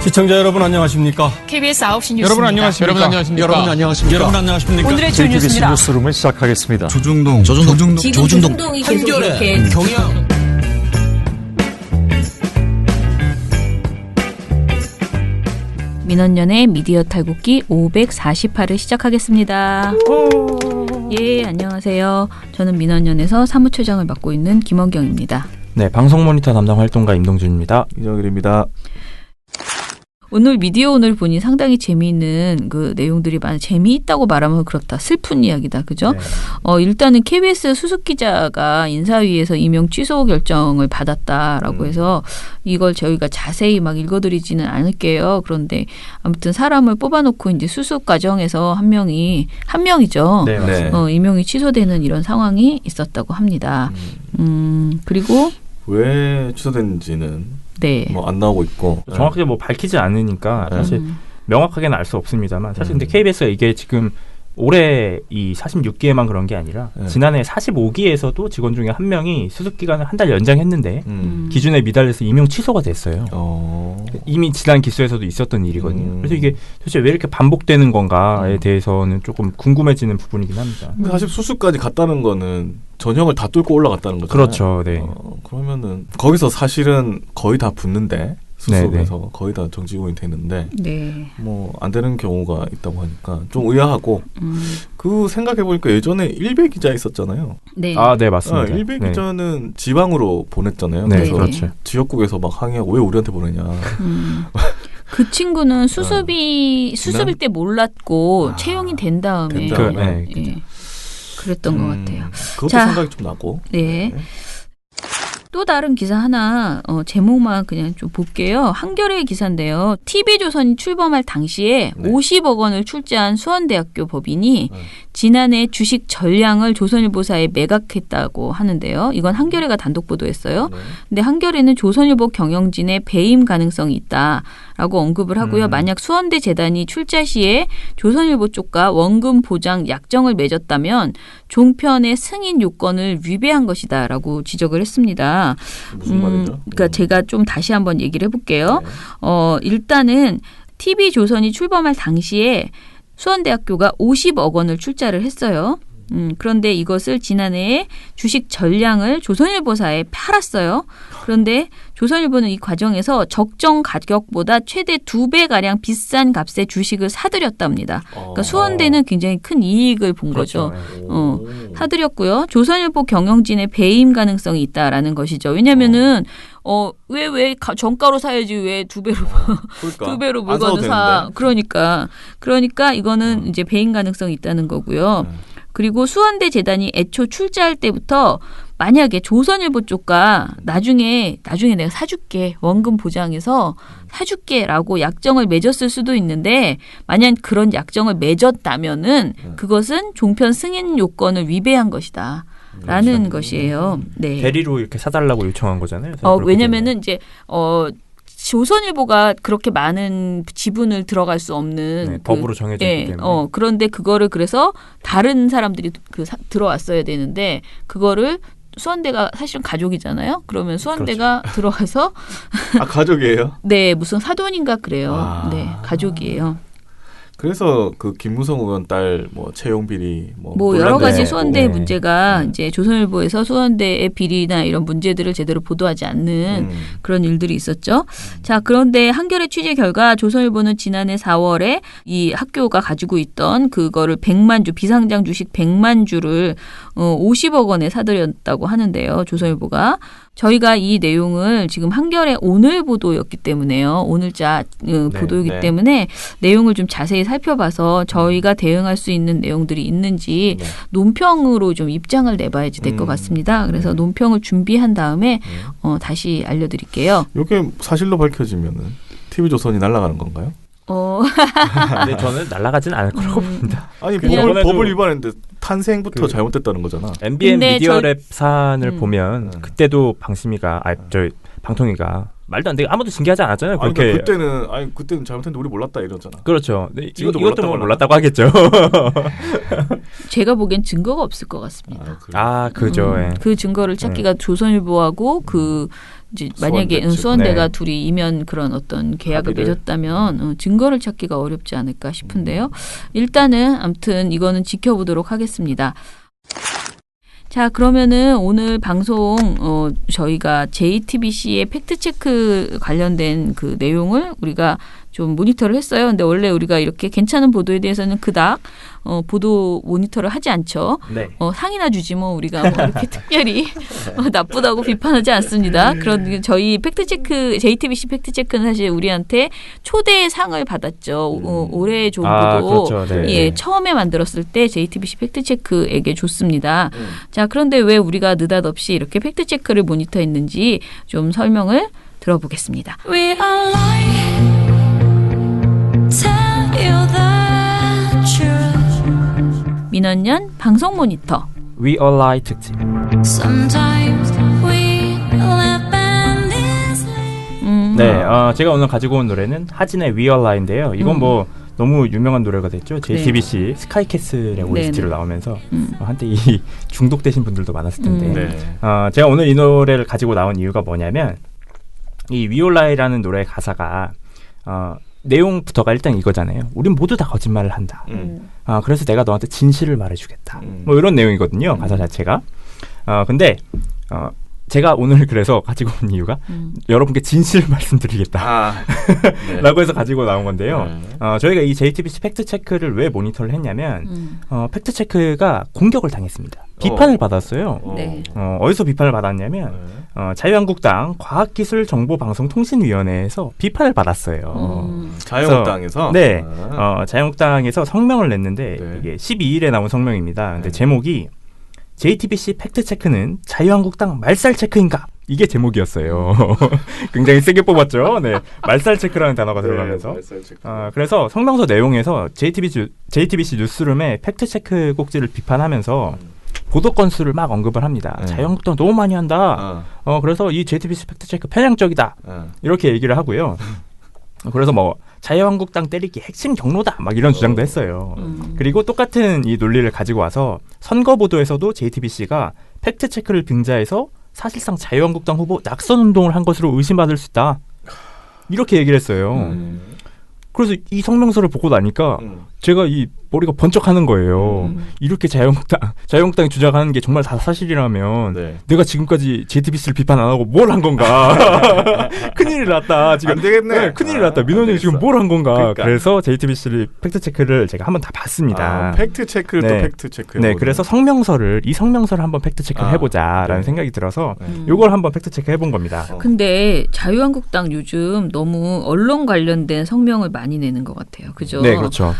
시청자 여러분 안녕하십니까? KBS 9시 뉴스입니다. 여러분 안녕하십니까? 여러분 안녕하십니까? 오늘의 주요 뉴스입니다. 뉴스룸을 시작하겠습니다. 조중동이 계속 이렇게 경영 민원연의 미디어 탈곡기 548을 시작하겠습니다. 예, 안녕하세요. 저는 민원연에서 사무처장을 맡고 있는 김원경입니다. 네, 방송 모니터 담당 활동가 임동준입니다. 이정일입니다. 오늘 미디어 오늘 보니 상당히 재미있는 그 내용들이 많아. 재미있다고 말하면 그렇다. 슬픈 이야기다. 그죠? 네. 일단은 KBS 수석 기자가 인사위에서 임용 취소 결정을 받았다라고 해서 이걸 저희가 자세히 막 읽어드리지는 않을게요. 그런데 아무튼 사람을 뽑아놓고 이제 수습 과정에서 한 명이죠. 네, 네. 임용이 취소되는 이런 상황이 있었다고 합니다. 그리고 왜 취소됐는지는 네. 뭐 안 나오고 있고 정확하게 뭐 밝히지 않으니까 사실 명확하게는 알 수 없습니다만 사실 근데 KBS가 이게 지금 올해 이 46기에만 그런 게 아니라 지난해 45기에서도 직원 중에 한 명이 수습 기간을 한 달 연장했는데 기준에 미달려서 임용 취소가 됐어요. 이미 지난 기수에서도 있었던 일이거든요. 그래서 이게 도대체 왜 이렇게 반복되는 건가에 대해서는 조금 궁금해지는 부분이긴 합니다. 근데 사실 수습까지 갔다는 거는 전형을 다 뚫고 올라갔다는 거잖아요. 그렇죠. 네. 그러면은 거기서 사실은 거의 다 붙는데 수습에서 네. 거의 다 정직원이 되는데 네. 뭐 안 되는 경우가 있다고 하니까 좀 의아하고 그 생각해 보니까 예전에 일베 기자 있었잖아요. 네. 아, 네, 맞습니다. 일베 네. 기자는 지방으로 보냈잖아요. 네, 그래서 그렇죠. 지역국에서 막 항의하고 왜 우리한테 보내냐. 그 친구는 수습일 때 몰랐고 채용이 된 다음에 네. 예. 그랬던 것 같아요. 그것도 자, 생각이 좀 나고. 네. 또 다른 기사 하나 제목만 그냥 좀 볼게요. 한겨레 기사인데요. TV조선이 출범할 당시에 50억 원을 출자한 수원대학교 법인이 지난해 주식 전량을 조선일보사에 매각했다고 하는데요. 이건 한겨레가 단독 보도했어요. 근데 한겨레는 조선일보 경영진의 배임 가능성이 있다라고 언급을 하고요. 만약 수원대 재단이 출자 시에 조선일보 쪽과 원금 보장 약정을 맺었다면 종편의 승인 요건을 위배한 것이다라고 지적을 했습니다. 무슨 말이죠? 그러니까 제가 좀 다시 한번 얘기를 해볼게요. 일단은 TV조선이 출범할 당시에 수원대학교가 50억 원을 출자를 했어요. 그런데 이것을 지난해에 주식 전량을 조선일보사에 팔았어요. 그런데 조선일보는 이 과정에서 적정 가격보다 최대 2배가량 비싼 값에 주식을 사들였답니다. 그러니까 수원대는 굉장히 큰 이익을 본 그렇죠. 거죠. 사들였고요. 조선일보 경영진의 배임 가능성이 있다라는 것이죠. 왜냐면은 왜 정가로 사야지 왜 2배로 그러니까. 2배로 물건을 사. 그러니까 이거는 이제 배임 가능성이 있다는 거고요. 그리고 수원대 재단이 애초 출자할 때부터 만약에 조선일보 쪽과 나중에 내가 사줄게 원금 보장해서 사줄게라고 약정을 맺었을 수도 있는데 만약 그런 약정을 맺었다면은 그것은 종편 승인 요건을 위배한 것이다. 라는 것이에요. 네. 대리로 이렇게 사달라고 요청한 거잖아요. 왜냐면은 이제 조선일보가 그렇게 많은 지분을 들어갈 수 없는 법으로 정해져 있기 때문에. 그런데 그거를 그래서 다른 사람들이 들어왔어야 되는데 그거를 수원대가 사실은 가족이잖아요. 그러면 수원대가 들어와서 가족이에요? 네, 무슨 사돈인가 그래요. 네, 가족이에요. 그래서 그 김무성 의원 딸 뭐 채용 비리 뭐 여러 가지 논란도 수원대의 있고. 문제가 이제 조선일보에서 수원대의 비리나 이런 문제들을 제대로 보도하지 않는 그런 일들이 있었죠. 자, 그런데 한겨레 취재 결과 조선일보는 지난해 4월에 이 학교가 가지고 있던 그거를 100만 주 비상장 주식 100만 주를 50억 원에 사들였다고 하는데요. 조선일보가. 저희가 이 내용을 지금 한겨레 오늘 보도였기 때문에요. 오늘자 보도이기 때문에 내용을 좀 자세히 살펴봐서 저희가 대응할 수 있는 내용들이 있는지 논평으로 좀 입장을 내봐야지 될 것 같습니다. 그래서 논평을 준비한 다음에 다시 알려드릴게요. 이게 사실로 밝혀지면은 TV조선이 날아가는 건가요? 근데 저는 날아가진 않을 거라고 봅니다. 아니 그냥 법을 위반했는데 탄생부터 잘못됐다는 거잖아. MBN 미디어랩 사안을 보면 그때도 방통위가 말도 안 되게 아무도 징계하지 않았잖아요. 그렇게. 그때는 잘못했는데 우리 몰랐다 이러잖아. 그렇죠. 이것도 뭐 몰랐다고 하겠죠. 제가 보기엔 증거가 없을 것 같습니다. 그죠. 그 증거를 찾기가 조선일보하고 그 이제 만약에 수원대 측. 수원대가 네. 둘이 이면 그런 어떤 계약을 합의를. 맺었다면 증거를 찾기가 어렵지 않을까 싶은데요. 일단은 아무튼 이거는 지켜보도록 하겠습니다. 자, 그러면은 오늘 방송 저희가 JTBC의 팩트체크 관련된 그 내용을 우리가 좀 모니터를 했어요. 근데 원래 우리가 이렇게 괜찮은 보도에 대해서는 그닥 보도 모니터를 하지 않죠. 네. 상이나 주지 뭐 우리가 뭐 이렇게 특별히 나쁘다고 비판하지 않습니다. 그런 저희 팩트체크 JTBC 팩트체크는 사실 우리한테 초대의 상을 받았죠. 올해의 좋은 보도 그렇죠. 네. 예, 처음에 만들었을 때 JTBC 팩트체크에게 줬습니다. 자, 그런데 왜 우리가 느닷없이 이렇게 팩트체크를 모니터했는지 좀 설명을 들어보겠습니다. We are lying. Tell you the truth. 민원연 방송 모니터. We All Lie 특집. Sometimes we live and this life. 네, 제가 오늘 가지고 온 노래는 하진의 We All Lie인데요. 이건 뭐 너무 유명한 노래가 됐죠. JTBC 스카이캐슬의 OST로 나오면서 한때 이 중독되신 분들도 많았을 텐데 네. 제가 오늘 이 노래를 가지고 나온 이유가 뭐냐면 이 We All Lie라는 노래의 가사가 내용부터가 일단 이거잖아요. 우린 모두 다 거짓말을 한다. 그래서 내가 너한테 진실을 말해주겠다. 뭐 이런 내용이거든요. 가사 자체가. 근데 제가 오늘 그래서 가지고 온 이유가 여러분께 진실을 말씀드리겠다. 네. 라고 해서 가지고 나온 건데요. 네. 저희가 이 JTBC 팩트체크를 왜 모니터를 했냐면 팩트체크가 공격을 당했습니다. 비판을 받았어요. 네. 어디서 비판을 받았냐면 자유한국당 과학기술정보방송통신위원회에서 비판을 받았어요. 자유한국당에서? 네. 자유한국당에서 성명을 냈는데 네. 이게 12일에 나온 성명입니다. 근데 네. 제목이 JTBC 팩트체크는 자유한국당 말살체크인가? 이게 제목이었어요. 굉장히 세게 뽑았죠. 네, 말살체크라는 단어가 들어가면서. 그래서 성명서 내용에서 JTBC 뉴스룸의 팩트체크 꼭지를 비판하면서 보도 건수를 막 언급을 합니다. 자유한국당 너무 많이 한다. 그래서 이 JTBC 팩트체크 편향적이다. 이렇게 얘기를 하고요. 그래서 뭐 자유한국당 때리기 핵심 경로다 막 이런 주장도 했어요. 그리고 똑같은 이 논리를 가지고 와서 선거 보도에서도 JTBC가 팩트 체크를 빙자해서 사실상 자유한국당 후보 낙선 운동을 한 것으로 의심받을 수 있다. 이렇게 얘기를 했어요. 그래서 이 성명서를 보고 나니까 제가 이 머리가 번쩍하는 거예요. 이렇게 자유한국당이 주장하는 게 정말 다 사실이라면 네. 내가 지금까지 JTBC를 비판 안 하고 뭘 한 건가? 큰일이 났다. 지금 안 되겠네. 네, 큰일이 났다. 민원이 지금 뭘 한 건가? 그러니까. 그래서 JTBC 팩트 체크를 제가 한번 다 봤습니다. 팩트 체크를 네. 또 팩트 체크. 네, 그래서 이 성명서를 한번 팩트 체크를 해보자라는 네. 생각이 들어서 요걸 한번 팩트 체크 해본 겁니다. 근데 자유한국당 요즘 너무 언론 관련된 성명을 많이 내는 것 같아요. 그죠? 네, 그렇죠.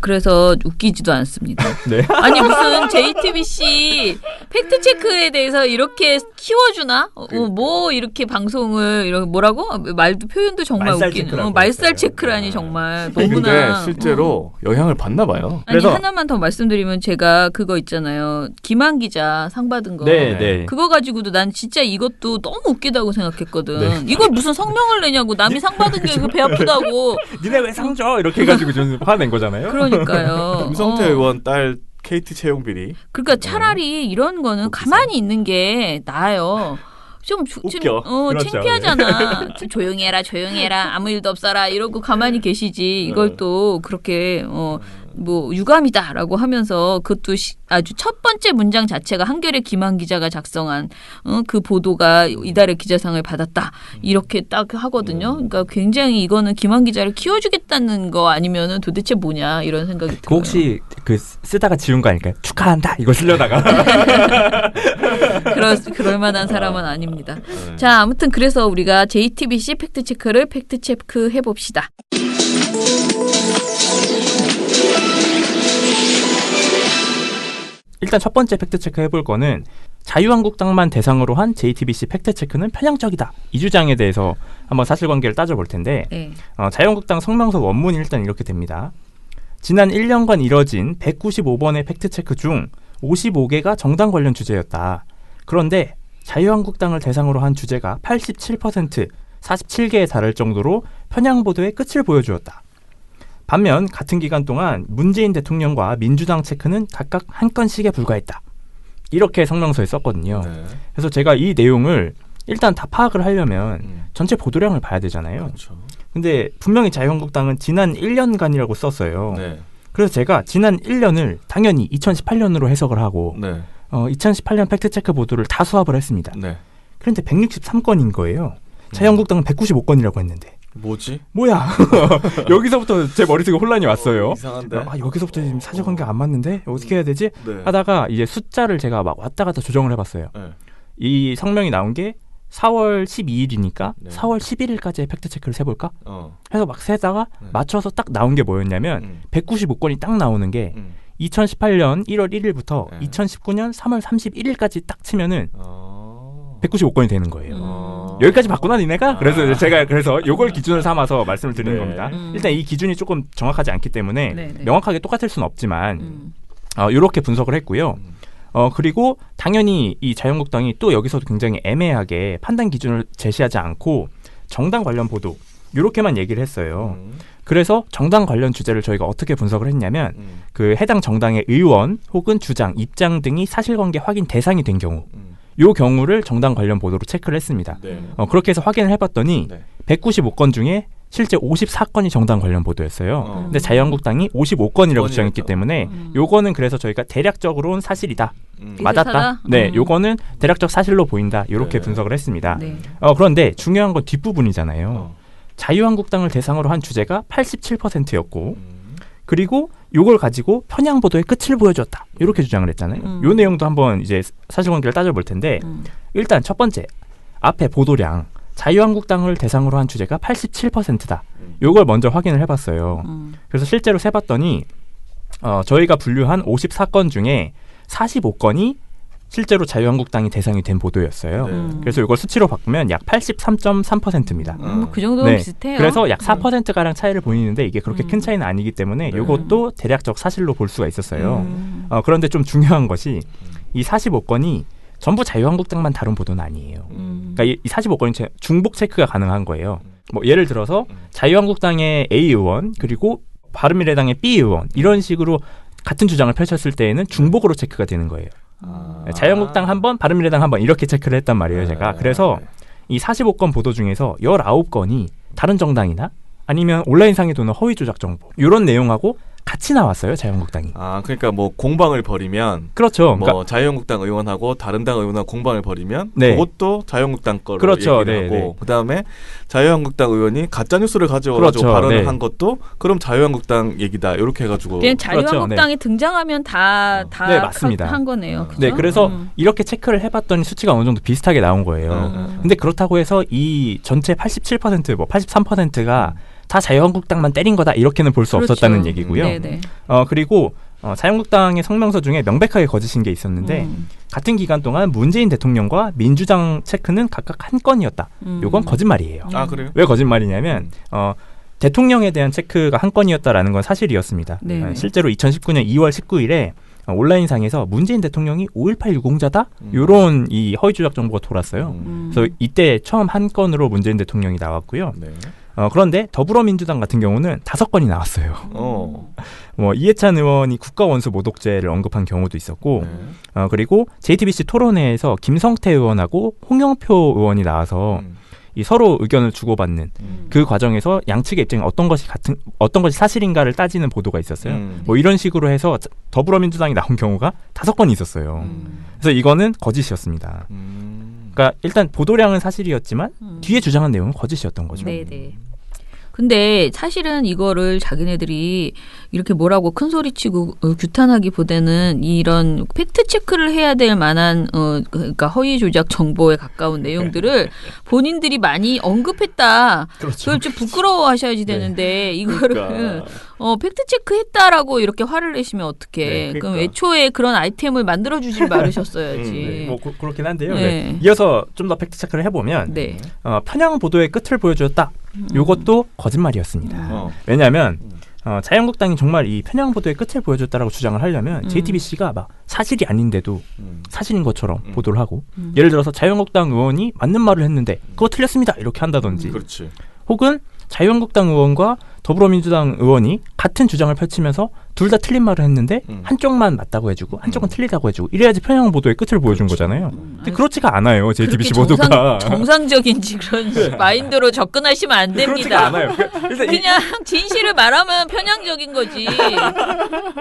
그래서 웃기지도 않습니다. 네. 아니 무슨 JTBC 팩트 체크에 대해서 이렇게 키워주나? 뭐 이렇게 방송을 이렇게 뭐라고 말도 표현도 정말 말살 웃기는. 체크라고 말살 했어요. 체크라니 정말 근데 너무나. 실제로 영향을 받나 봐요. 아니 그래서- 하나만 더 말씀드리면 제가 그거 있잖아요. 김한 기자 상 받은 거. 네. 그거 가지고도 난 진짜 이것도 너무 웃기다고 생각했거든. 네. 이걸 무슨 성명을 내냐고 남이 상 받은 게 배 아프다고. 니네 왜 상 줘? 이렇게 해가지고 좀 화낸 거잖아요. 그러니까요. 김성태 의원 딸 KT 채용 비리. 그러니까 차라리 이런 거는 가만히 있는 게 나아요. 좀 웃겨. 그렇죠. 창피하잖아. 조용히 해라 아무 일도 없어라 이러고 가만히 계시지. 이걸 또 그렇게 뭐 유감이다라고 하면서 그것도 아주 첫 번째 문장 자체가 한겨레 김한 기자가 작성한 그 보도가 이달의 기자상을 받았다 이렇게 딱 하거든요. 그러니까 굉장히 이거는 김한 기자를 키워주겠다는 거 아니면은 도대체 뭐냐 이런 생각이 들어요. 그 혹시 그 쓰다가 지운 거 아닐까요? 축하한다 이거 쓰려다가. 그럴 만한 사람은 아닙니다. 자, 아무튼 그래서 우리가 JTBC 팩트체크를 팩트체크 해봅시다. 일단 첫 번째 팩트체크 해볼 거는 자유한국당만 대상으로 한 JTBC 팩트체크는 편향적이다. 이 주장에 대해서 한번 사실관계를 따져볼 텐데 네. 자유한국당 성명서 원문이 일단 이렇게 됩니다. 지난 1년간 이뤄진 195번의 팩트체크 중 55개가 정당 관련 주제였다. 그런데 자유한국당을 대상으로 한 주제가 87%, 47개에 달할 정도로 편향 보도의 끝을 보여주었다. 반면 같은 기간 동안 문재인 대통령과 민주당 체크는 각각 한 건씩에 불과했다. 이렇게 성명서에 썼거든요. 네. 그래서 제가 이 내용을 일단 다 파악을 하려면 전체 보도량을 봐야 되잖아요. 그렇죠. 근데 분명히 자유한국당은 지난 1년간이라고 썼어요. 네. 그래서 제가 지난 1년을 당연히 2018년으로 해석을 하고 네. 2018년 팩트체크 보도를 다 수합을 했습니다. 네. 그런데 163건인 거예요. 자유한국당은 195건이라고 했는데. 뭐지? 뭐야? 여기서부터 제 머릿속에 혼란이 왔어요. 이상한데. 여기서부터 지금 사실관계가 안 맞는데 어떻게 해야 되지? 네. 하다가 이제 숫자를 제가 막 왔다 갔다 조정을 해봤어요. 네. 이 성명이 나온 게 4월 12일이니까 네. 4월 11일까지의 팩트체크를 세볼까? 어. 해서 막 세다가 네. 맞춰서 딱 나온 게 뭐였냐면 195건이 딱 나오는 게 2018년 1월 1일부터 네. 2019년 3월 31일까지 딱 치면은 어. 195건이 되는 거예요. 여기까지 봤구나 니네가? 그래서 제가 요걸 기준으로 삼아서 말씀을 드리는 네. 겁니다. 일단 이 기준이 조금 정확하지 않기 때문에 네, 네. 명확하게 똑같을 수는 없지만 이렇게 분석을 했고요. 그리고 당연히 이 자유한국당이 또 여기서도 굉장히 애매하게 판단 기준을 제시하지 않고 정당 관련 보도 이렇게만 얘기를 했어요. 그래서 정당 관련 주제를 저희가 어떻게 분석을 했냐면 그 해당 정당의 의원 혹은 주장, 입장 등이 사실관계 확인 대상이 된 경우 요 경우를 정당 관련 보도로 체크를 했습니다. 네. 그렇게 해서 확인을 해봤더니 네. 195건 중에 실제 54건이 정당 관련 보도였어요. 근데 자유한국당이 55건이라고 주장했기 때문에 요거는 그래서 저희가 대략적으로는 사실이다. 맞았다. 비슷하다? 네, 요거는 대략적 사실로 보인다. 이렇게 네. 분석을 했습니다. 네. 그런데 중요한 건 뒷부분이잖아요. 자유한국당을 대상으로 한 주제가 87%였고 그리고 요걸 가지고 편향 보도의 끝을 보여줬다. 이렇게 주장을 했잖아요. 요 내용도 한번 이제 사실관계를 따져볼 텐데 일단 첫 번째 앞에 보도량 자유한국당을 대상으로 한 주제가 87%다. 요걸 먼저 확인을 해봤어요. 그래서 실제로 세봤더니 저희가 분류한 54건 중에 45건이 실제로 자유한국당이 대상이 된 보도였어요. 네. 그래서 이걸 수치로 바꾸면 약 83.3%입니다. 그 정도는 네. 비슷해요. 그래서 약 4%가량 차이를 보이는데 이게 그렇게 큰 차이는 아니기 때문에 네. 이것도 대략적 사실로 볼 수가 있었어요. 그런데 좀 중요한 것이 이 45건이 전부 자유한국당만 다룬 보도는 아니에요. 그러니까 이 45건이 중복 체크가 가능한 거예요. 뭐 예를 들어서 자유한국당의 A 의원 그리고 바른미래당의 B 의원 이런 식으로 같은 주장을 펼쳤을 때에는 중복으로 체크가 되는 거예요. 자유한국당 한 번, 바른미래당 한 번 이렇게 체크를 했단 말이에요, 제가. 그래서 이 45건 보도 중에서 19건이 다른 정당이나 아니면 온라인상에 도는 허위 조작 정보 이런 내용하고 같이 나왔어요, 자유한국당이. 그러니까 뭐 공방을 벌이면 그렇죠. 뭐 그러니까 자유한국당 의원하고 다른 당 의원하고 공방을 벌이면 네. 그것도 자유한국당 거로 그렇죠. 얘기를 네, 하고 네. 그다음에 자유한국당 의원이 가짜 뉴스를 가져와서 그렇죠. 발언을 네. 한 것도 그럼 자유한국당 얘기다 이렇게 해가지고 그냥 자유한국당이 그렇죠, 등장하면 다 네, 맞습니다. 한 거네요. 그죠? 네, 그래서 이렇게 체크를 해봤더니 수치가 어느 정도 비슷하게 나온 거예요. 근데 그렇다고 해서 이 전체 87%, 뭐 83%가 다 자유한국당만 때린 거다 이렇게는 볼 수 그렇죠. 없었다는 얘기고요. 네네. 그리고 자유한국당의 성명서 중에 명백하게 거짓인 게 있었는데 같은 기간 동안 문재인 대통령과 민주당 체크는 각각 한 건이었다. 요건 거짓말이에요. 그래요? 왜 거짓말이냐면 대통령에 대한 체크가 한 건이었다라는 건 사실이었습니다. 네. 실제로 2019년 2월 19일에 온라인상에서 문재인 대통령이 5.18 유공자다? 요런 이 허위 조작 정보가 돌았어요. 그래서 이때 처음 한 건으로 문재인 대통령이 나왔고요. 네. 그런데 더불어민주당 같은 경우는 5건이 나왔어요. 뭐 이해찬 의원이 국가원수 모독죄를 언급한 경우도 있었고 그리고 JTBC 토론회에서 김성태 의원하고 홍영표 의원이 나와서 이 서로 의견을 주고받는 그 과정에서 양측의 입장이 어떤 것이 사실인가를 따지는 보도가 있었어요. 뭐 이런 식으로 해서 더불어민주당이 나온 경우가 5건이 있었어요. 그래서 이거는 거짓이었습니다. 그러니까 일단 보도량은 사실이었지만 뒤에 주장한 내용은 거짓이었던 거죠. 네네. 근데 사실은 이거를 자기네들이 이렇게 뭐라고 큰 소리치고 규탄하기보다는 이런 팩트 체크를 해야 될 만한 그러니까 허위 조작 정보에 가까운 내용들을 본인들이 많이 언급했다. 그렇죠. 그걸 좀 부끄러워하셔야지 되는데 이거를 그러니까. 팩트 체크했다라고 이렇게 화를 내시면 어떡해. 네, 그러니까. 그럼 애초에 그런 아이템을 만들어주질 말으셨어야지. 네, 뭐 그렇긴 한데요. 네. 네. 이어서 좀 더 팩트 체크를 해보면 네. 편향 보도의 끝을 보여주었다. 이것도 거짓말이었습니다. 왜냐하면 자유한국당이 정말 이 편향 보도의 끝을 보여줬다라고 주장을 하려면 JTBC가 막 사실이 아닌데도 사실인 것처럼 보도를 하고 예를 들어서 자유한국당 의원이 맞는 말을 했는데 그거 틀렸습니다 이렇게 한다든지 그렇지. 혹은 자유한국당 의원과 더불어민주당 의원이 같은 주장을 펼치면서 둘 다 틀린 말을 했는데 한쪽만 맞다고 해주고 한쪽은 틀리다고 해주고 이래야지 편향 보도의 끝을 보여준 거잖아요. 근데 그렇지가 않아요. JTBC 보도가. 정상적인지 그런 마인드로 접근하시면 안 그렇지가 됩니다. 않아요. 그냥 진실을 말하면 편향적인 거지.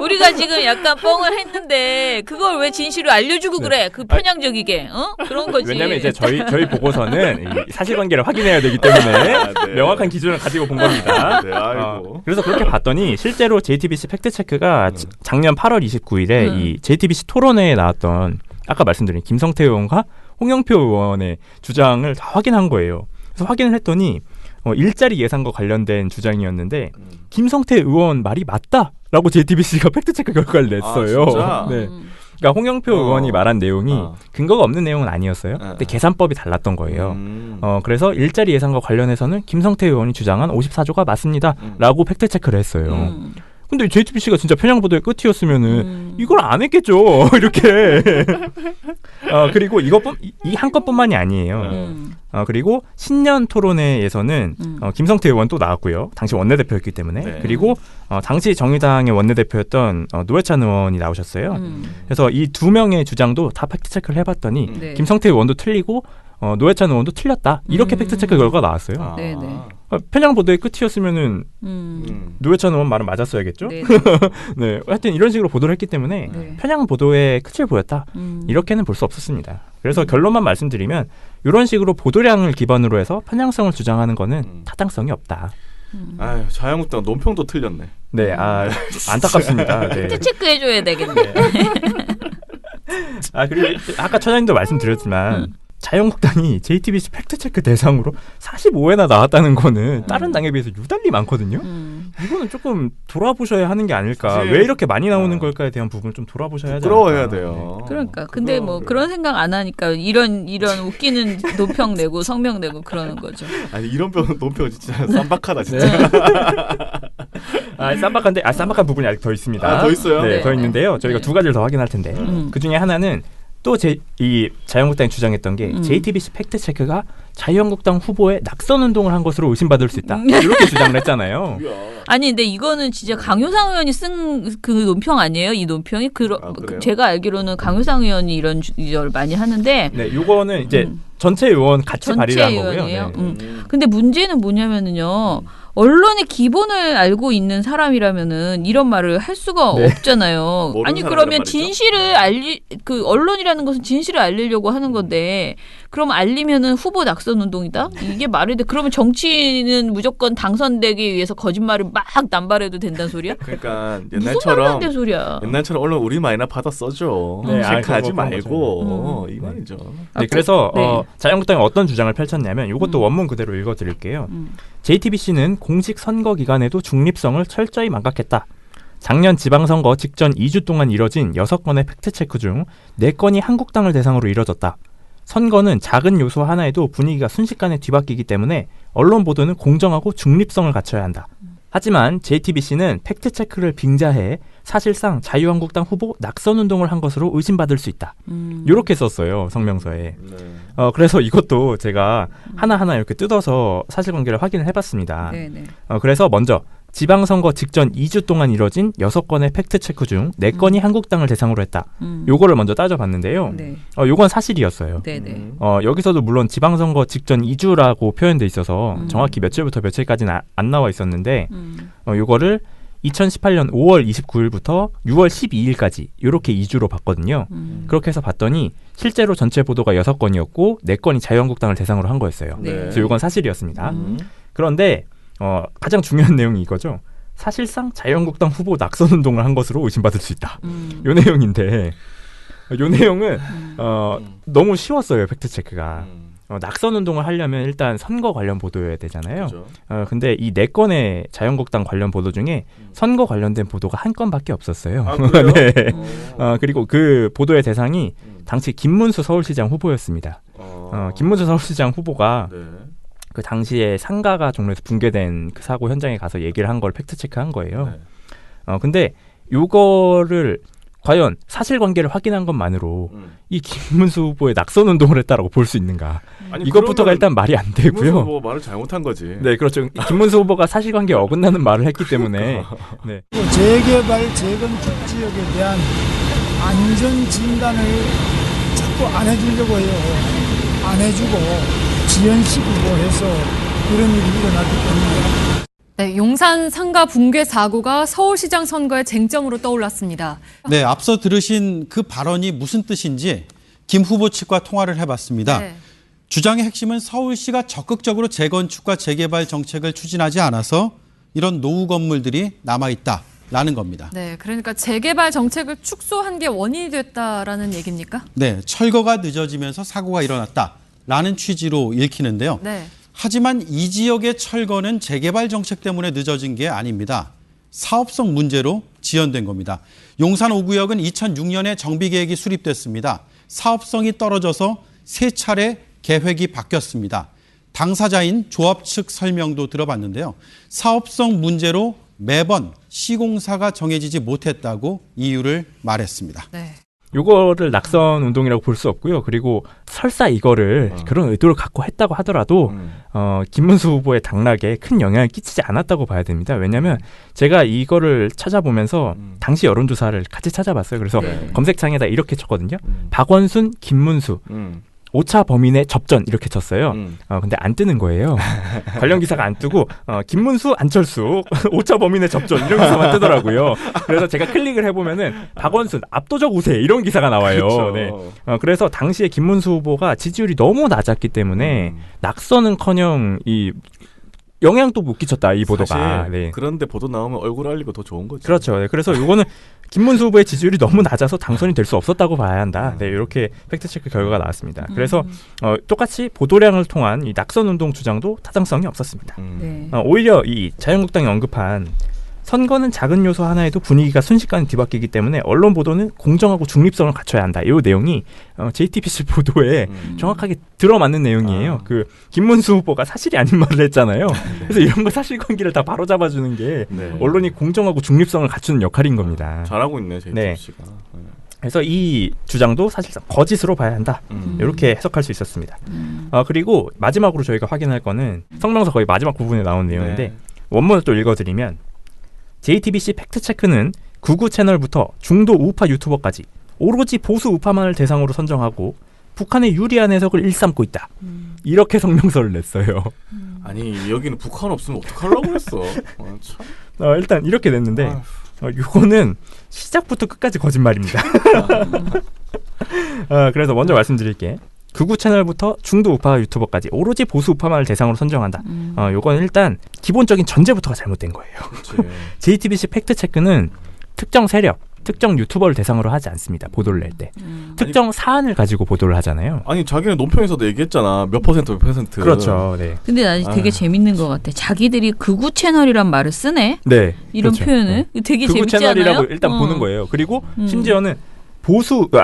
우리가 지금 약간 뻥을 했는데 그걸 왜 진실을 알려주고 그래? 그 편향적이게, 그런 거지. 왜냐면 이제 저희 보고서는 이 사실관계를 확인해야 되기 때문에 네. 명확한 기준을 가지고 본 겁니다. 네, 아이고. 그래서 그렇게 봤더니 실제로 JTBC 팩트체크가 작년 8월 29일에 이 JTBC 토론회에 나왔던 아까 말씀드린 김성태 의원과 홍영표 의원의 주장을 다 확인한 거예요. 그래서 확인을 했더니 일자리 예산과 관련된 주장이었는데 김성태 의원 말이 맞다라고 JTBC가 팩트체크 결과를 냈어요. 진짜? 네. 그러니까 홍영표 의원이 말한 내용이 근거가 없는 내용은 아니었어요. 근데 계산법이 달랐던 거예요. 그래서 일자리 예산과 관련해서는 김성태 의원이 주장한 54조가 맞습니다라고 팩트 체크를 했어요. 근데 JTBC가 진짜 편향 보도의 끝이었으면은 이걸 안 했겠죠. 이렇게. 그리고 이 한 건뿐만이 아니에요. 그리고 신년 토론회에서는 김성태 의원 또 나왔고요. 당시 원내대표였기 때문에. 네. 그리고 당시 정의당의 원내대표였던 노회찬 의원이 나오셨어요. 그래서 이 두 명의 주장도 다 팩트 체크를 해봤더니 네. 김성태 의원도 틀리고 노회찬 의원도 틀렸다. 이렇게 팩트 체크 결과가 나왔어요. 네네. 편향 보도의 끝이었으면은 노회찬 의원 말은 맞았어야겠죠. 네. 네, 하여튼 이런 식으로 보도를 했기 때문에 네. 편향 보도의 끝을 보였다. 이렇게는 볼 수 없었습니다. 그래서 결론만 말씀드리면 이런 식으로 보도량을 기반으로 해서 편향성을 주장하는 거는 타당성이 없다. 아유, 자유한국당 논평도 틀렸네. 네, 안타깝습니다. 네. 팩트 체크해줘야 되겠네. 그리고 아까 처장님도 말씀드렸지만 자유한국당이 JTBC 팩트체크 대상으로 45회나 나왔다는 거는 다른 당에 비해서 유달리 많거든요. 이거는 조금 돌아보셔야 하는 게 아닐까. 사실, 왜 이렇게 많이 나오는 걸까에 대한 부분을 좀 돌아보셔야 하지 부끄러워해야 않을까. 돼요. 그러니까 근데 뭐 그런 생각 안 하니까 이런 웃기는 노평 내고 성명 내고 그러는 거죠. 아니 이런 논평 진짜 쌈박하다 진짜. 쌈박한 부분이 아직 더 있습니다. 더 있어요? 네, 네. 더 있는데요. 저희가 두 가지를 더 확인할 텐데 그 중에 하나는 또 이 자유한국당이 주장했던 게 JTBC 팩트 체크가 자유한국당 후보의 낙선 운동을 한 것으로 의심받을 수 있다. 이렇게 주장을 했잖아요. 아니 근데 이거는 진짜 강효상 의원이 쓴 그 논평 아니에요? 이 논평이 그래요? 제가 알기로는 강효상 의원이 이런 주장을 많이 하는데 네, 요거는 이제 전체 의원 같이 발의를 한 거고요. 의원이에요. 네. 근데 문제는 뭐냐면은요. 언론의 기본을 알고 있는 사람이라면은 이런 말을 할 수가 없잖아요. 모르는 아니 사람이란 그러면 말이죠? 진실을 언론이라는 것은 진실을 알리려고 하는 건데 그럼 알리면은 후보 낙선 운동이다? 이게 말이 돼? 그러면 정치는 무조건 당선되기 위해서 거짓말을 막 남발해도 된다는 소리야? 그러니까 무슨 말도 안 되는 소리야? 옛날처럼 언론 우리 말이나 받아 써줘. 네, 체크하지 그런 말고 이 말이죠. 네, 그래서 네. 자유한국당이 어떤 주장을 펼쳤냐면 이것도 원문 그대로 읽어드릴게요. JTBC는 공식 선거 기간에도 중립성을 철저히 망각했다. 작년 지방선거 직전 2주 동안 이뤄진 6건의 팩트체크 중 4건이 한국당을 대상으로 이뤄졌다. 선거는 작은 요소 하나에도 분위기가 순식간에 뒤바뀌기 때문에 언론 보도는 공정하고 중립성을 갖춰야 한다. 하지만 JTBC는 팩트체크를 빙자해 사실상 자유한국당 후보 낙선운동을 한 것으로 의심받을 수 있다. 이렇게 썼어요, 성명서에. 그래서 이것도 제가 하나하나 이렇게 뜯어서 사실관계를 확인을 해봤습니다. 네네. 그래서 먼저 지방선거 직전 2주 동안 이뤄진 6건의 팩트체크 중 4건이 한국당을 대상으로 했다. 요거를 먼저 따져봤는데요. 네. 요건 사실이었어요. 네네. 여기서도 물론 지방선거 직전 2주라고 표현돼 있어서 정확히 며칠부터 며칠까지는 안 나와 있었는데 요거를 2018년 5월 29일부터 6월 12일까지 이렇게 2주로 봤거든요. 그렇게 해서 봤더니 실제로 전체 보도가 6건이었고 4건이 자유한국당을 대상으로 한 거였어요. 네. 그래서 이건 사실이었습니다. 그런데 가장 중요한 내용이 이거죠. 사실상 자유한국당 후보 낙선운동을 한 것으로 의심받을 수 있다. 요 내용인데 요 내용은 너무 쉬웠어요. 팩트체크가. 낙선운동을 하려면 일단 선거 관련 보도여야 되잖아요. 그렇죠. 근데 이 4건의 자유한국당 관련 보도 중에 선거 관련된 보도가 한 건밖에 없었어요. 그래요? 네. 그리고 그 보도의 대상이 당시 김문수 서울시장 후보였습니다. 김문수 서울시장 후보가 네. 그 당시에 상가가 종로에서 붕괴된 그 사고 현장에 가서 얘기를 한 걸 팩트체크한 거예요. 네. 근데 요거를 과연 사실관계를 확인한 것만으로 이 김문수 후보의 낙선 운동을 했다라고 볼 수 있는가? 아니, 이것부터가 일단 말이 안 되고요. 김문수 후보 말을 잘못한 거지. 네, 그렇죠. 김문수 후보가 사실관계에 어긋나는 말을 했기 때문에 네. 재개발, 재건축 지역에 대한 안전 진단을 자꾸 안 해주려고 해요. 안 해주고 지연시키고 해서 그런 일이 일어났기 때문에. 네, 용산 상가 붕괴 사고가 서울시장 선거의 쟁점으로 떠올랐습니다. 네, 앞서 들으신 그 발언이 무슨 뜻인지 김 후보 측과 통화를 해봤습니다. 네. 주장의 핵심은 서울시가 적극적으로 재건축과 재개발 정책을 추진하지 않아서 이런 노후 건물들이 남아있다라는 겁니다. 네, 그러니까 재개발 정책을 축소한 게 원인이 됐다라는 얘기입니까? 네, 철거가 늦어지면서 사고가 일어났다라는 취지로 읽히는데요. 네. 하지만 이 지역의 철거는 재개발 정책 때문에 늦어진 게 아닙니다. 사업성 문제로 지연된 겁니다. 용산 5구역은 2006년에 정비계획이 수립됐습니다. 사업성이 떨어져서 3차례 계획이 바뀌었습니다. 당사자인 조합 측 설명도 들어봤는데요. 사업성 문제로 매번 시공사가 정해지지 못했다고 이유를 말했습니다. 네. 요거를 낙선 운동이라고 볼 수 없고요. 그리고 설사 이거를 그런 의도를 갖고 했다고 하더라도 김문수 후보의 당락에 큰 영향을 끼치지 않았다고 봐야 됩니다. 왜냐하면 제가 이거를 찾아보면서 당시 여론조사를 같이 찾아봤어요. 그래서 검색창에다 이렇게 쳤거든요. 박원순, 김문수 5차 범인의 접전 이렇게 쳤어요. 근데 안 뜨는 거예요. 관련 기사가 안 뜨고 김문수, 안철수 5차 범인의 접전 이런 기사만 뜨더라고요. 그래서 제가 클릭을 해보면은 박원순 압도적 우세 이런 기사가 나와요. 그렇죠. 네. 그래서 당시에 김문수 후보가 지지율이 너무 낮았기 때문에 낙선은커녕 이 영향도 못 끼쳤다 이 보도가. 사실 네. 그런데 보도 나오면 얼굴 알리고 더 좋은 거지. 그렇죠. 네. 그래서 이거는 김문수 후보의 지지율이 너무 낮아서 당선이 될 수 없었다고 봐야 한다. 네, 이렇게 팩트체크 결과가 나왔습니다. 그래서 똑같이 보도량을 통한 이 낙선 운동 주장도 타당성이 없었습니다. 네. 오히려 이 자유한국당이 언급한 선거는 작은 요소 하나에도 분위기가 순식간에 뒤바뀌기 때문에 언론 보도는 공정하고 중립성을 갖춰야 한다. 이 내용이 JTBC 보도에 정확하게 들어맞는 내용이에요. 그 김문수 후보가 사실이 아닌 말을 했잖아요. 그래서 이런 거 사실관계를 다 바로잡아주는 게 언론이 공정하고 중립성을 갖추는 역할인 겁니다. 잘하고 있네 JTBC가. 네. 그래서 이 주장도 사실상 거짓으로 봐야 한다. 이렇게 해석할 수 있었습니다. 그리고 마지막으로 저희가 확인할 거는 성명서 거의 마지막 부분에 나온 내용인데 원문을 또 읽어드리면 JTBC 팩트체크는 구구 채널부터 중도 우파 유튜버까지 오로지 보수 우파만을 대상으로 선정하고 북한의 유리한 해석을 일삼고 있다. 이렇게 성명서를 냈어요. 아니 여기는 북한 없으면 어떡하려고 그랬어. 참. 일단 이렇게 냈는데 이거는 시작부터 끝까지 거짓말입니다. 그래서 먼저 말씀드릴게. 극우 채널부터 중도 우파 유튜버까지 오로지 보수 우파만을 대상으로 선정한다. 요건 일단 기본적인 전제부터가 잘못된 거예요. JTBC 팩트체크는 특정 세력, 특정 유튜버를 대상으로 하지 않습니다. 보도를 낼 때. 특정 사안을 가지고 보도를 하잖아요. 아니 자기는 논평에서도 얘기했잖아. 몇 퍼센트 몇 퍼센트. 그렇죠. 네. 근데 난 되게 재밌는 것 같아. 자기들이 극우 채널이란 말을 쓰네. 네. 이런 그렇죠. 표현을 되게 극우 재밌지 채널이라고 않아요? 일단 보는 거예요. 그리고 심지어는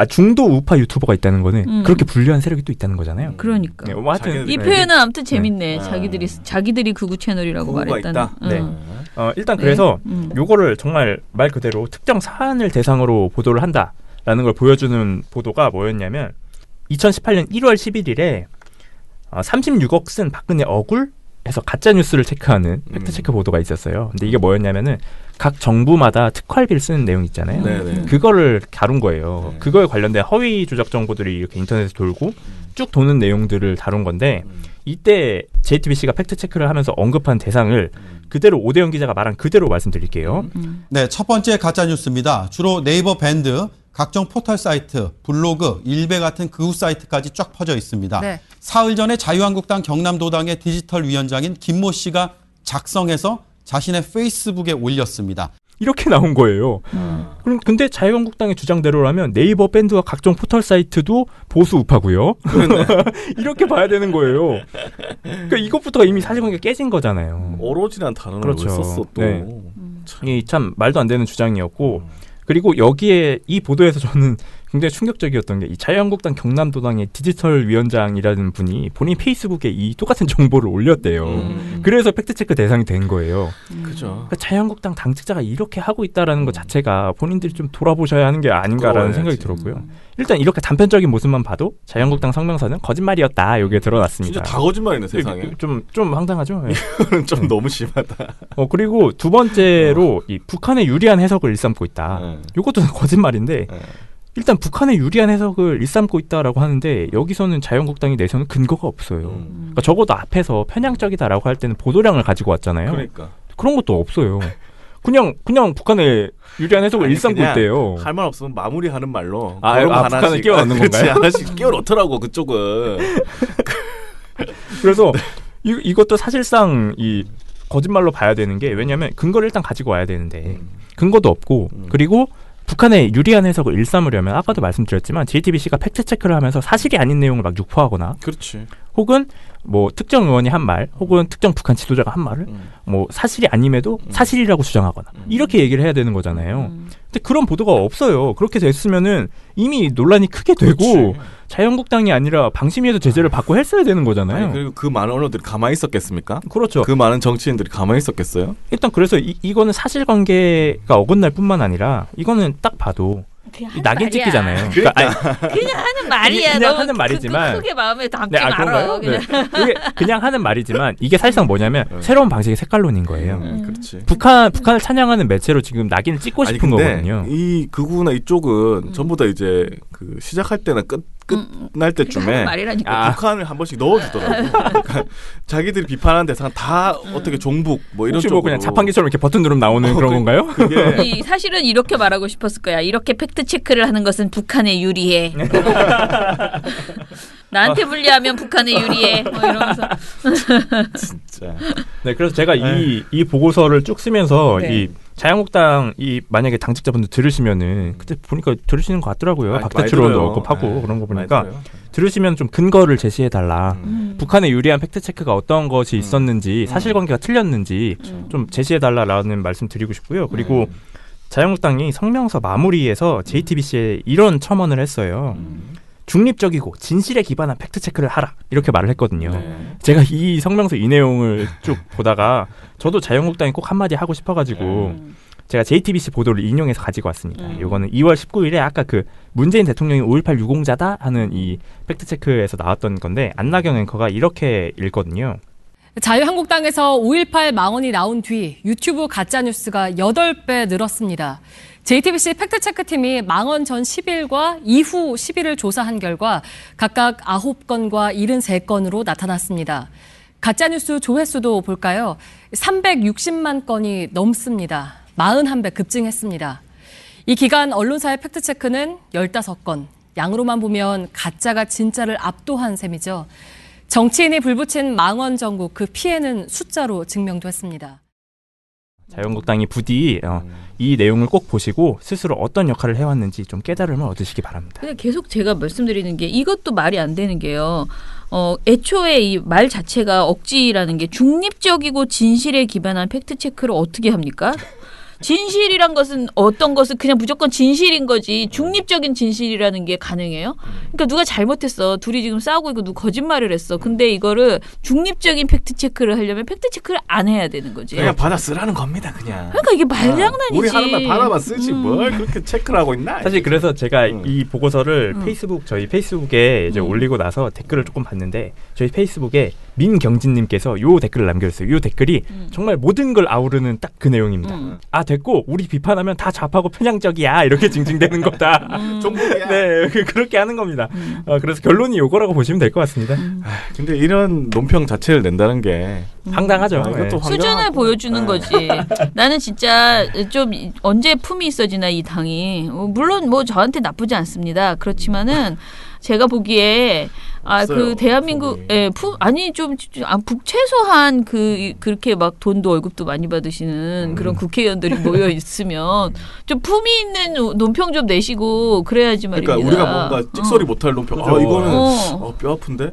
중도 우파 유튜버가 있다는 거는 그렇게 분류한 세력이 또 있다는 거잖아요. 그러니까. 네, 뭐 하여튼 이 표현은 아무튼 재밌네. 자기들이 극우 채널이라고 말했다는. 있다. 네. 일단 그래서 요거를 정말 말 그대로 특정 사안을 대상으로 보도를 한다라는 걸 보여주는 보도가 뭐였냐면 2018년 1월 11일에 36억 쓴 박근혜 억울 해서 가짜 뉴스를 체크하는 팩트체크 보도가 있었어요. 근데 이게 뭐였냐면은 각 정부마다 특활비를 쓰는 내용 있잖아요. 네네. 그거를 다룬 거예요. 그거에 관련된 허위 조작 정보들이 이렇게 인터넷에 돌고 쭉 도는 내용들을 다룬 건데 이때 JTBC가 팩트체크를 하면서 언급한 대상을 그대로 오대영 기자가 말한 그대로 말씀드릴게요. 네, 첫 번째 가짜 뉴스입니다. 주로 네이버 밴드, 각종 포털 사이트, 블로그, 일베 같은 극우 사이트까지 쫙 퍼져 있습니다. 네. 사흘 전에 자유한국당 경남도당의 디지털 위원장인 김모 씨가 작성해서 자신의 페이스북에 올렸습니다. 이렇게 나온 거예요. 그럼 근데 자유한국당의 주장대로라면 네이버 밴드와 각종 포털 사이트도 보수 우파고요. 이렇게 봐야 되는 거예요. 그러니까 이것부터가 이미 사실관계가 깨진 거잖아요. 오로지란 단어를 그렇죠. 왜 썼어 또. 네. 이 참 말도 안 되는 주장이었고 그리고 여기에 이 보도에서 저는 굉장히 충격적이었던 게 이 자유한국당 경남도당의 디지털 위원장이라는 분이 본인 페이스북에 이 똑같은 정보를 올렸대요. 그래서 팩트체크 대상이 된 거예요. 그죠. 그러니까 자유한국당 당직자가 이렇게 하고 있다라는 것 자체가 본인들이 좀 돌아보셔야 하는 게 아닌가라는 생각이 들었고요. 일단 이렇게 단편적인 모습만 봐도 자유한국당 성명서는 거짓말이었다. 이게 드러났습니다. 진짜 다 거짓말이네 세상에. 좀 황당하죠. 네. 이거는 좀 너무 심하다. 그리고 두 번째로 이 북한의 유리한 해석을 일삼고 있다. 이것도 거짓말인데 일단 북한의 유리한 해석을 일삼고 있다라고 하는데 여기서는 자유한국당이 내세우는 근거가 없어요. 그러니까 적어도 앞에서 편향적이다라고 할 때는 보도량을 가지고 왔잖아요. 그러니까 그런 것도 없어요. 그냥 북한의 유리한 해석을 일삼고 있대요. 할 말 없으면 마무리하는 말로 북한을 끼워 넣는 건가요? 하나씩 끼워 넣더라고 그쪽은. 그래서 이것도 사실상 이 거짓말로 봐야 되는 게 왜냐하면 근거를 일단 가지고 와야 되는데 근거도 없고 그리고 북한의 유리한 해석을 일삼으려면 아까도 말씀드렸지만 JTBC가 팩트체크를 하면서 사실이 아닌 내용을 막 유포하거나 그렇지. 혹은 뭐 특정 의원이 한 말 혹은 특정 북한 지도자가 한 말을 뭐 사실이 아님에도 사실이라고 주장하거나 이렇게 얘기를 해야 되는 거잖아요. 근데 그런 보도가 없어요. 그렇게 됐으면은 이미 논란이 크게 되고 그렇지. 자유한국당이 아니라 방심위에서 제재를 받고 했어야 되는 거잖아요. 아니, 그리고 그 많은 언론들이 가만히 있었겠습니까? 그렇죠. 그 많은 정치인들이 가만히 있었겠어요? 일단 그래서 이거는 사실관계가 어긋날 뿐만 아니라 이거는 딱 봐도 낙인 찍기잖아요. 그냥 하는 말이야. 그냥 하는 말이지만 크게 마음에 담지 네, 말아요. 네. 그냥 하는 말이지만 이게 사실상 뭐냐면 새로운 방식의 색깔론인 거예요. 그렇지. 북한을 찬양하는 매체로 지금 낙인을 찍고 싶은 거거든요. 이 극우나 이쪽은 전부 다 이제 그 시작할 때나 끝날 때쯤에 북한을 한 번씩 넣어주더라고. 그러니까 자기들이 비판하는 대상 다 어떻게 종북 뭐 이런 쪽으로 그냥 자판기처럼 이렇게 버튼 누르면 나오는 그런 건가요? 사실은 이렇게 말하고 싶었을 거야. 이렇게 팩트 체크를 하는 것은 북한에 유리해. 나한테 불리하면 북한에 유리해. 뭐 이러면서. 진짜. 네, 그래서 제가 이 보고서를 쭉 쓰면서 이 자유한국당 만약에 당직자분들 들으시면은 그때 보니까 들으시는 것 같더라고요. 박대출원도 언급하고 그런 거 보니까 들으시면 좀 근거를 제시해 달라. 북한에 유리한 팩트 체크가 어떤 것이 있었는지 사실관계가 틀렸는지 좀 제시해 달라라는 말씀 드리고 싶고요. 그리고 자유한국당이 성명서 마무리에서 JTBC에 이런 첨언을 했어요. 중립적이고 진실에 기반한 팩트체크를 하라 이렇게 말을 했거든요. 제가 이 성명서 이 내용을 쭉 보다가 저도 자유한국당이 꼭 한마디 하고 싶어가지고 제가 JTBC 보도를 인용해서 가지고 왔습니다. 이거는 2월 19일에 아까 그 문재인 대통령이 5.18 유공자다 하는 이 팩트체크에서 나왔던 건데 안나경 앵커가 이렇게 읽거든요. 자유한국당에서 5.18 망언이 나온 뒤 유튜브 가짜뉴스가 8배 늘었습니다. JTBC 팩트체크팀이 망언 전 10일과 이후 10일을 조사한 결과 각각 9건과 73건으로 나타났습니다. 가짜뉴스 조회수도 볼까요? 360만 건이 넘습니다. 41배 급증했습니다. 이 기간 언론사의 팩트체크는 15건, 양으로만 보면 가짜가 진짜를 압도한 셈이죠. 정치인이 불붙인 망언 전국 그 피해는 숫자로 증명도 했습니다. 자유한국당이 부디 이 내용을 꼭 보시고 스스로 어떤 역할을 해왔는지 좀 깨달음을 얻으시기 바랍니다. 근데 계속 제가 말씀드리는 게 이것도 말이 안 되는 게요. 애초에 이 말 자체가 억지라는 게 중립적이고 진실에 기반한 팩트 체크를 어떻게 합니까? 진실이란 것은 어떤 것은 그냥 무조건 진실인 거지 중립적인 진실이라는 게 가능해요? 그러니까 누가 잘못했어. 둘이 지금 싸우고 있고 누가 거짓말을 했어. 근데 이거를 중립적인 팩트 체크를 하려면 팩트 체크를 안 해야 되는 거지. 그냥 받아 쓰라는 겁니다. 그냥. 그러니까 이게 말장난이지. 우리 하는 말 받아만 쓰지 뭘 그렇게 체크를 하고 있나. 사실 그래서 제가 이 보고서를 저희 페이스북에 이제 올리고 나서 댓글을 조금 봤는데 저희 페이스북에 민경진님께서 요 댓글을 남겨주셨어요. 요 댓글이 정말 모든 걸 아우르는 딱 그 내용입니다. 아 됐고 우리 비판하면 다 좌파고 편향적이야 이렇게 징징대는 거다. 종북이야. 네 그렇게 하는 겁니다. 그래서 결론이 요거라고 보시면 될 것 같습니다. 근데 이런 논평 자체를 낸다는 게 황당하죠. 이것도 수준을 보여주는 거지. 나는 진짜 좀 언제 품이 있어지나 이 당이. 물론 뭐 저한테 나쁘지 않습니다. 그렇지만은 제가 보기에 그 대한민국 최소한 그렇게 막 돈도 월급도 많이 받으시는 그런 국회의원들이 모여 있으면 좀 품이 있는 논평 좀 내시고 그래야지 말입니다. 그러니까 우리가 뭔가 찍소리 못할 논평. 이거는 뼈 아픈데.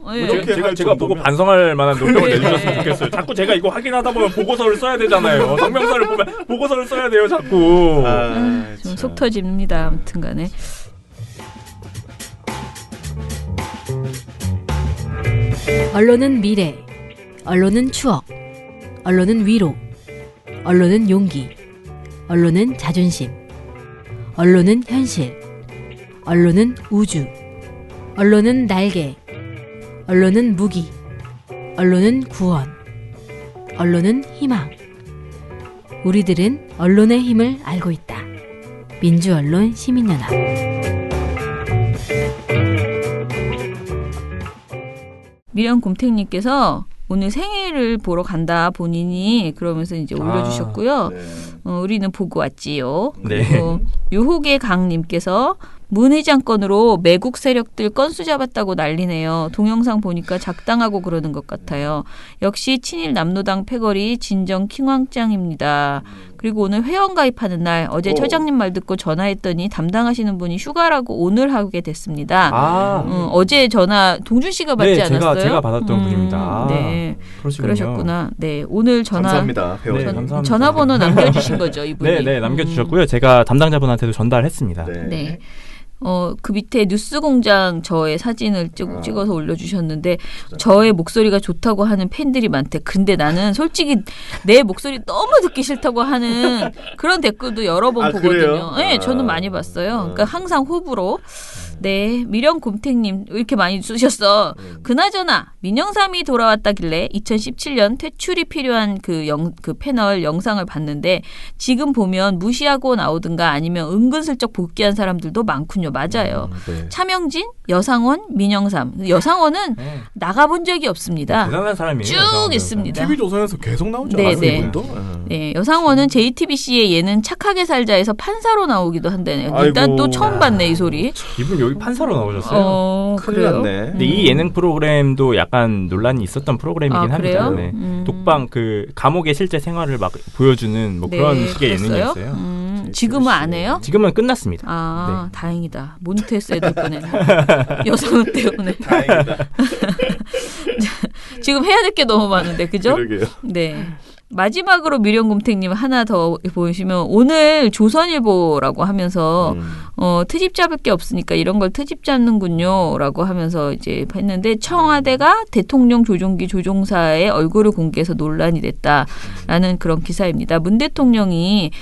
제가 보고 반성할 만한 논평을 내주셨으면 좋겠어요. 자꾸 제가 이거 확인하다 보면 보고서를 써야 되잖아요. 성명서를 보면 보고서를 써야 돼요. 자꾸. 좀 속 터집니다. 아무튼간에. 언론은 미래, 언론은 추억, 언론은 위로, 언론은 용기, 언론은 자존심, 언론은 현실, 언론은 우주, 언론은 날개, 언론은 무기, 언론은 구원, 언론은 희망. 우리들은 언론의 힘을 알고 있다. 민주언론 시민연합. 미련곰탱님께서 오늘 생일을 보러 간다 본인이 그러면서 이제 올려주셨고요. 우리는 보고 왔지요. 네. 그리고 유혹의 강님께서 문의장 건으로 매국 세력들 건수 잡았다고 난리네요. 동영상 보니까 작당하고 그러는 것 같아요. 역시 친일 남노당 패거리 진정 킹왕짱입니다. 그리고 오늘 회원 가입하는 날 어제 처장님 말 듣고 전화했더니 담당하시는 분이 휴가라고 오늘 하게 됐습니다. 어제 전화 동준 씨가 받지 네, 않았어요? 제가 받았던 분입니다. 네, 그러시군요. 그러셨구나. 네, 오늘 전화 감사합니다. 회원. 네, 감사합니다. 전화번호 남겨주신 거죠, 이분이? 네, 남겨주셨고요. 제가 담당자분한테도 전달했습니다. 네. 그 밑에 뉴스공장 저의 사진을 찍어서 올려주셨는데 저의 목소리가 좋다고 하는 팬들이 많대. 근데 나는 솔직히 내 목소리 너무 듣기 싫다고 하는 그런 댓글도 여러 번 보거든요. 그래요? 네, 저는 많이 봤어요. 그러니까 항상 호불호. 네, 미령곰탱님 이렇게 많이 쓰셨어. 그나저나 민영삼이 돌아왔다길래 2017년 퇴출이 필요한 그 패널 영상을 봤는데 지금 보면 무시하고 나오든가 아니면 은근슬쩍 복귀한 사람들도 많군요. 맞아요. 네. 차명진, 여상원, 민영삼. 여상원은 나가본 적이 없습니다. 대단한 사람이에요. 쭉 있습니다. TV조선에서 계속 나오죠. 네, 않았어요, 네. 이분도? 네, 여상원은 JTBC의 예능 착하게 살자에서 판사로 나오기도 한다네요. 일단 아이고. 또 처음 봤네 이 소리. 이분 여기 판사로 나오셨어요. 큰일 그래요? 났네. 근데 이 예능 프로그램도 약간 논란이 있었던 프로그램이긴 그래요? 합니다. 네. 독방 그 감옥의 실제 생활을 막 보여주는 뭐 그런 식의 그랬어요? 예능이었어요. 지금은 안 해요? 지금은 끝났습니다. 다행이다. 모니터 했어야 될 뻔했네. 여성은 때문에. 다행이다. 지금 해야 될 게 너무 많은데, 그죠? 그러게요. 네. 마지막으로 미령곰탱님 하나 더 보시면 오늘 조선일보라고 하면서 트집 잡을 게 없으니까 이런 걸 트집 잡는군요라고 하면서 이제 했는데 청와대가 대통령 조종기 조종사의 얼굴을 공개해서 논란이 됐다라는 그런 기사입니다. 문 대통령이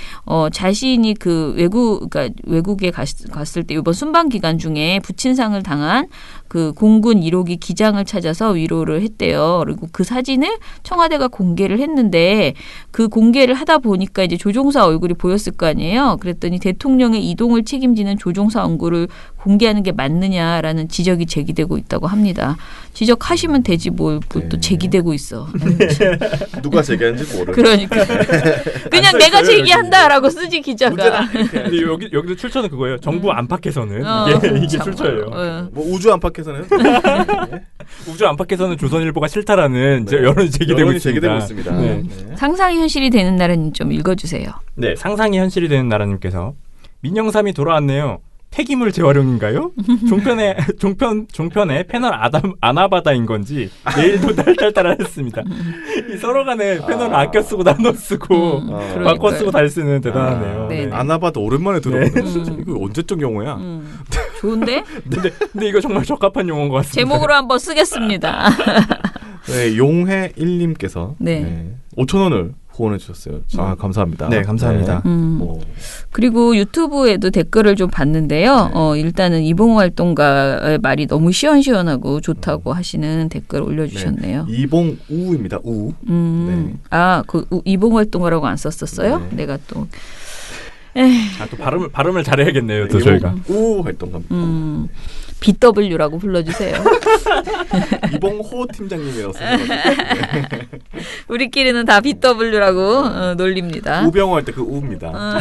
자신이 그 그러니까 외국에 갔을 때 이번 순방 기간 중에 부친상을 당한 그 공군 1호기 기장을 찾아서 위로를 했대요. 그리고 그 사진을 청와대가 공개를 했는데 그 공개를 하다 보니까 이제 조종사 얼굴이 보였을 거 아니에요. 그랬더니 대통령의 이동을 책임지는 조종사 얼굴을 공개하는 게 맞느냐라는 지적이 제기되고 있다고 합니다. 지적하시면 되지 뭘 또 제기되고 있어. 누가 제기하는지 모르. 그러니까 그냥 내가 제기한다라고 쓰지 기자가. 근데 여기도 출처는 그거예요. 정부 안팎에서는 이게 출처예요. 뭐 우주 안팎에서는 우주 안팎에서는 조선일보가 싫다라는 여론이 제기되고 있습니다. 네. 상상이 현실이 되는 날은 좀 읽어주세요. 네, 상상이 현실이 되는 나라님께서 민영삼이 돌아왔네요. 폐기물 재활용인가요? 종편의 패널 아나바다인 건지 내일도 딸딸딸하였습니다. 이 서로 간에 패널을 아껴 쓰고 나눠 쓰고 바꿔 쓰고 달 쓰는 대단하네요. 네. 아나바다 오랜만에 들어보네. 이거 언제적 용어야? 좋은데? 근데 이거 정말 적합한 용어인 것 같습니다. 제목으로 한번 쓰겠습니다. 네, 용해 1님께서 5,000원을 후원해 주셨어요. 감사합니다. 네, 감사합니다. 그리고 유튜브에도 댓글을 좀 봤는데요. 일단은 이봉호 활동가의 말이 너무 시원시원하고 좋다고 하시는 댓글 올려주셨네요. 네. 이봉우입니다. 우. 네. 이봉호 활동가라고 안 썼었어요? 내가 또. 또 발음을 잘해야겠네요. 또 저희가. 우 활동가입니다. BW라고 불러주세요. 이봉호 팀장님이라고 써요. 우리끼리는 다 BW라고 놀립니다. 우병호 할 때 그 우입니다.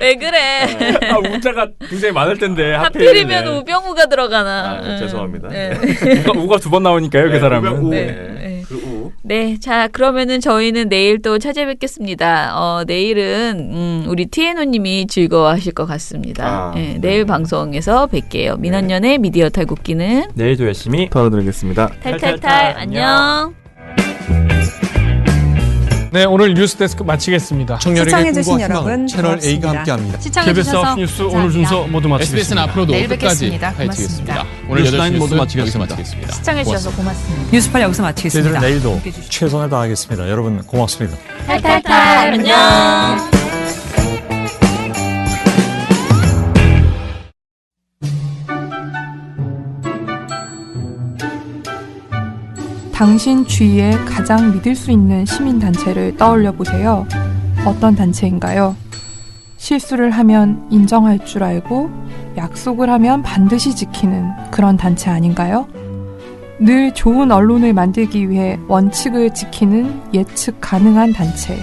왜 그래? 우자가 굉장히 많을 텐데 하필이면 우병우가 들어가나. 죄송합니다. 우가 두 번 나오니까요, 그 사람은. 그 우. 네, 자 그러면은 저희는 내일 또 찾아뵙겠습니다. 내일은 우리 TNO님이 즐거워하실 것 같습니다. 내일 방송에서 뵐게요. 민원연의 미디어 탈곡기는 내일도 열심히 털어드리겠습니다. 탈탈탈 안녕. 네, 오늘 뉴스데스크 마치겠습니다. 청년에게 꿈과 희망을 채널 A가 함께합니다. KBS 9시 뉴스 오늘 순서 모두 마치겠습니다. SBS는 앞으로도 내일 끝까지 뵙겠습니다. 파헤치겠습니다. 고맙습니다. 오늘 8시 모두 뉴스 마치겠습니다. 여기서 마치겠습니다. 시청해주셔서 고맙습니다. 뉴스팔 여기서 마치겠습니다. 저희들은 내일도 최선을 다하겠습니다. 여러분 고맙습니다. 탈탈탈 안녕. 당신 주위에 가장 믿을 수 있는 시민단체를 떠올려 보세요. 어떤 단체인가요? 실수를 하면 인정할 줄 알고 약속을 하면 반드시 지키는 그런 단체 아닌가요? 늘 좋은 언론을 만들기 위해 원칙을 지키는 예측 가능한 단체.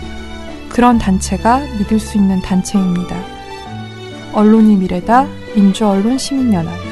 그런 단체가 믿을 수 있는 단체입니다. 언론이 미래다. 민주언론 시민연합.